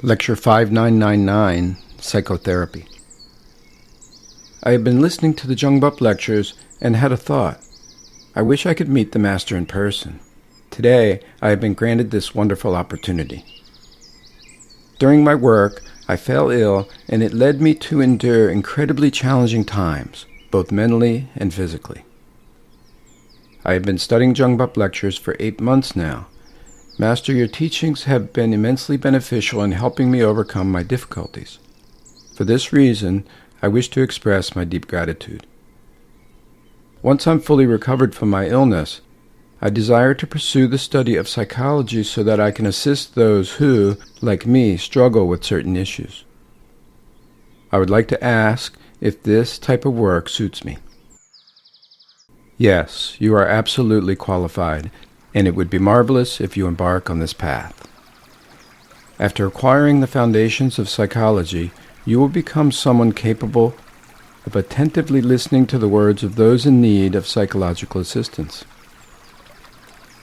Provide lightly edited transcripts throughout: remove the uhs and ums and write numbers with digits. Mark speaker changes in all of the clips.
Speaker 1: Lecture 5999, Psychotherapy. I have been listening to the Jungbub lectures and had a thought. I wish I could meet the Master in person. Today, I have been granted this wonderful opportunity. During my work, I fell ill, and it led me to endure incredibly challenging times, both mentally and physically. I have been studying Jungbub lectures for 8 months now. Master, your teachings have been immensely beneficial in helping me overcome my difficulties. For this reason, I wish to express my deep gratitude. Once I'm fully recovered from my illness, I desire to pursue the study of psychology so that I can assist those who, like me, struggle with certain issues. I would like to ask if this type of work suits me. Yes, you are absolutely qualified, and it would be marvelous if you embark on this path. After acquiring the foundations of psychology, you will become someone capable of attentively listening to the words of those in need of psychological assistance.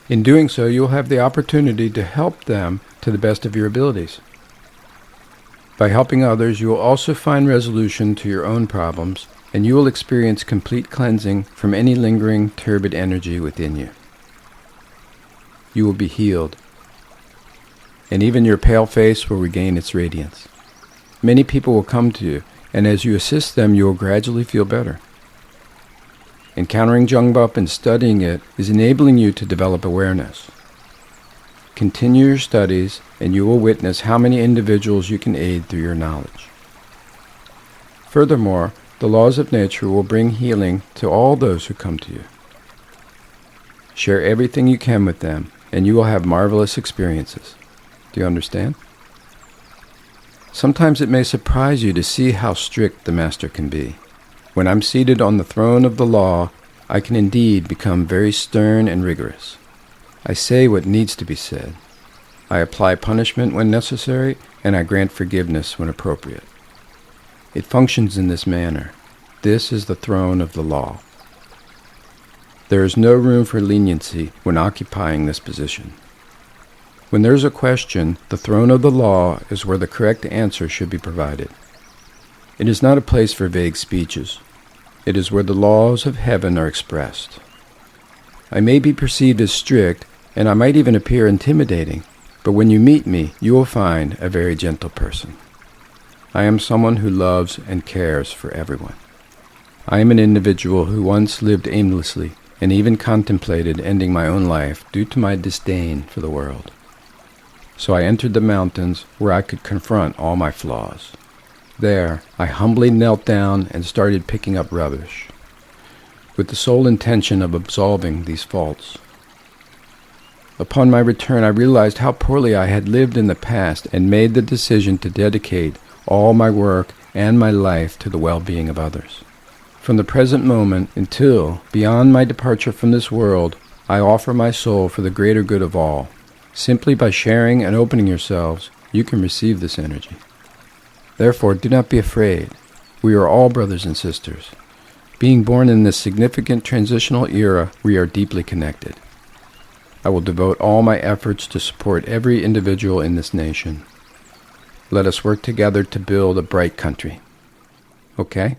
Speaker 1: In doing so, you will have the opportunity to help them to the best of your abilities. By helping others, you will also find resolution to your own problems, and you will experience complete cleansing from any lingering, turbid energy within you. You will be healed, and even your pale face will regain its radiance. Many people will come to you, and as you assist them, you will gradually feel better. Encountering Jungbub and studying it is enabling you to develop awareness. Continue your studies, and you will witness how many individuals you can aid through your knowledge. Furthermore, the laws of nature will bring healing to all those who come to you. Share everything you can with them, and you will have marvelous experiences. Do you understand? Sometimes it may surprise you to see how strict the Master can be. When I'm seated on the throne of the law, I can indeed become very stern and rigorous. I say what needs to be said. I apply punishment when necessary, and I grant forgiveness when appropriate. It functions in this manner. This is the throne of the law. There is no room for leniency when occupying this position. When there is a question, the throne of the law is where the correct answer should be provided. It is not a place for vague speeches. It is where the laws of heaven are expressed. I may be perceived as strict, and I might even appear intimidating, but when you meet me, you will find a very gentle person. I am someone who loves and cares for everyone. I am an individual who once lived aimlessly and even contemplated ending my own life due to my disdain for the world. So I entered the mountains where I could confront all my flaws. There, I humbly knelt down and started picking up rubbish, with the sole intention of absolving these faults. Upon my return, I realized how poorly I had lived in the past and made the decision to dedicate all my work and my life to the well-being of others. From the present moment until beyond my departure from this world, I offer my soul for the greater good of all. Simply by sharing and opening yourselves, you can receive this energy. Therefore, do not be afraid. We are all brothers and sisters. Being born in this significant transitional era, we are deeply connected. I will devote all my efforts to support every individual in this nation. Let us work together to build a bright country. Okay?